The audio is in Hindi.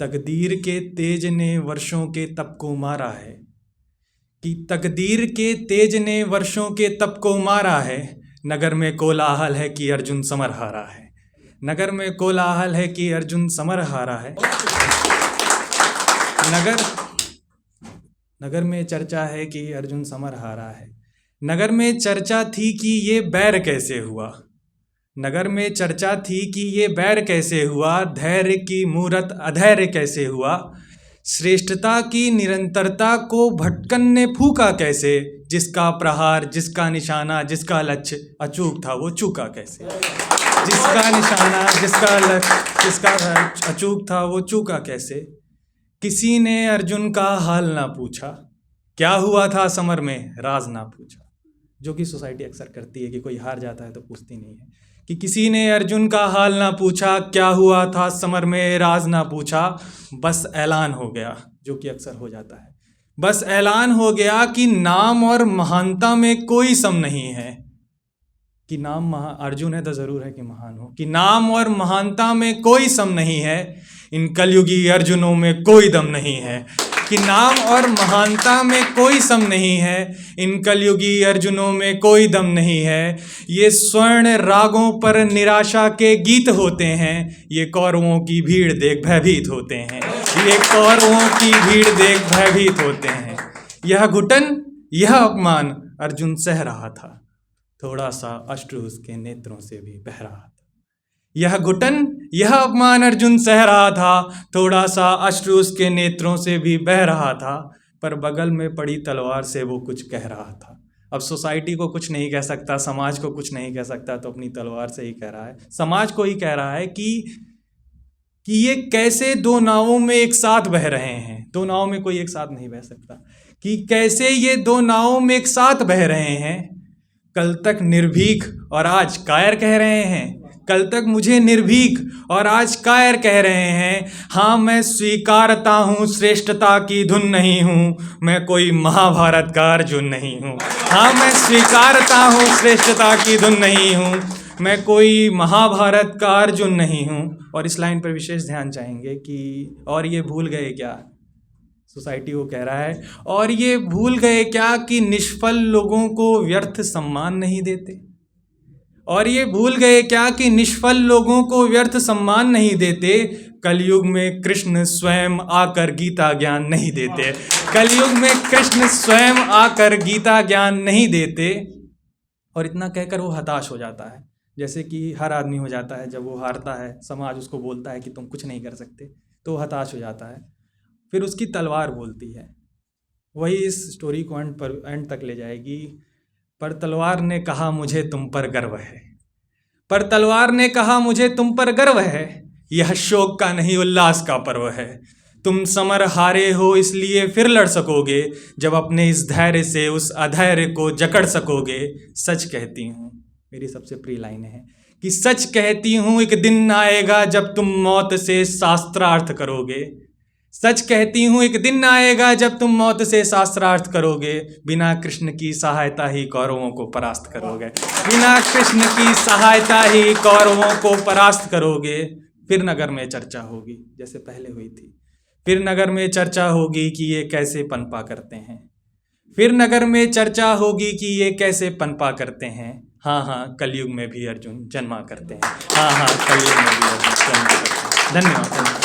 तकदीर के तेज ने वर्षों के तप को मारा है, कि तकदीर के तेज ने वर्षों के तप को मारा है। नगर में कोलाहल है कि अर्जुन समर हारा है, नगर में कोलाहल है कि अर्जुन समर हारा है। नगर में चर्चा है कि अर्जुन समर हारा है। नगर में चर्चा थी कि ये बैर कैसे हुआ, नगर में चर्चा थी कि ये बैर कैसे हुआ। धैर्य की मूरत अधैर्य कैसे हुआ, श्रेष्ठता की निरंतरता को भटकन ने फूका कैसे। जिसका प्रहार, जिसका निशाना, जिसका लक्ष्य अचूक था वो चूका कैसे। जिसका निशाना, जिसका लक्ष्य, जिसका अचूक था वो चूका कैसे। किसी ने अर्जुन का हाल ना पूछा, क्या हुआ था समर में राज ना पूछा। जो कि सोसाइटी अक्सर करती है कि कोई हार जाता है तो पूछती नहीं है, कि किसी ने अर्जुन का हाल ना पूछा, क्या हुआ था समर में राज ना पूछा। बस ऐलान हो गया, जो कि अक्सर हो जाता है, बस ऐलान हो गया कि नाम और महानता में कोई सम नहीं है। कि नाम अर्जुन है तो जरूर है कि महान हो, कि नाम और महानता में कोई सम नहीं है। इन कलयुगी अर्जुनों में कोई दम नहीं है, कि नाम और महानता में कोई सम नहीं है। इन कलयुगी अर्जुनों में कोई दम नहीं है। ये स्वर्ण रागों पर निराशा के गीत होते हैं, ये कौरवों की भीड़ देख भयभीत होते हैं, ये कौरवों की भीड़ देख भयभीत होते हैं। यह घुटन, यह अपमान अर्जुन सह रहा था, थोड़ा सा अश्रु उसके नेत्रों से भी बह रहा था। यह घुटन, यह अपमान अर्जुन सह रहा था, थोड़ा सा अश्रु उसके नेत्रों से भी बह रहा था। पर बगल में पड़ी तलवार से वो कुछ कह रहा था। अब सोसाइटी को कुछ नहीं कह सकता, समाज को कुछ नहीं कह सकता, तो अपनी तलवार से ही कह रहा है। समाज को ही कह रहा है कि ये कैसे दो नावों में एक साथ बह रहे हैं। दो नावों में कोई एक साथ नहीं बह सकता, कि कैसे ये दो नावों में एक साथ बह रहे हैं। कल तक निर्भीक और आज कायर कह रहे हैं, कल तक मुझे निर्भीक और आज कायर कह रहे हैं। हाँ, मैं स्वीकारता हूँ श्रेष्ठता की धुन नहीं हूँ, मैं कोई महाभारत का अर्जुन नहीं हूँ। हाँ, मैं स्वीकारता हूँ श्रेष्ठता की धुन नहीं हूँ, मैं कोई महाभारत का अर्जुन नहीं हूँ। और इस लाइन पर विशेष ध्यान चाहेंगे कि और ये भूल गए क्या, सोसाइटी को कह रहा है, और ये भूल गए क्या कि निष्फल लोगों को व्यर्थ सम्मान नहीं देते। और ये भूल गए क्या कि निष्फल लोगों को व्यर्थ सम्मान नहीं देते। कलयुग में कृष्ण स्वयं आकर गीता ज्ञान नहीं देते, कलयुग में कृष्ण स्वयं आकर गीता ज्ञान नहीं देते। और इतना कहकर वो हताश हो जाता है, जैसे कि हर आदमी हो जाता है जब वो हारता है, समाज उसको बोलता है कि तुम कुछ नहीं कर सकते, तो हताश हो जाता है। फिर उसकी तलवार बोलती है, वही इस स्टोरी को एंड तक ले जाएगी। पर तलवार ने कहा मुझे तुम पर गर्व है, पर तलवार ने कहा मुझे तुम पर गर्व है। यह शोक का नहीं उल्लास का पर्व है। तुम समर हारे हो इसलिए फिर लड़ सकोगे, जब अपने इस धैर्य से उस अधैर्य को जकड़ सकोगे। सच कहती हूँ, मेरी सबसे प्रिय लाइन है कि सच कहती हूँ एक दिन आएगा जब तुम मौत से शास्त्रार्थ करोगे। सच कहती हूँ एक दिन आएगा जब तुम मौत से शास्त्रार्थ करोगे। बिना कृष्ण की सहायता ही कौरवों को परास्त करोगे, बिना कृष्ण की सहायता ही कौरवों को परास्त करोगे। फिर नगर में चर्चा होगी जैसे पहले हुई थी, फिर नगर में चर्चा होगी कि ये कैसे पनपा करते हैं, फिर नगर में चर्चा होगी कि ये कैसे पनपा करते हैं। हाँ हाँ, कलयुग में भी अर्जुन जन्मा करते हैं। हाँ हाँ, कलयुग में भी अर्जुन जन्मा करते हैं। धन्यवाद।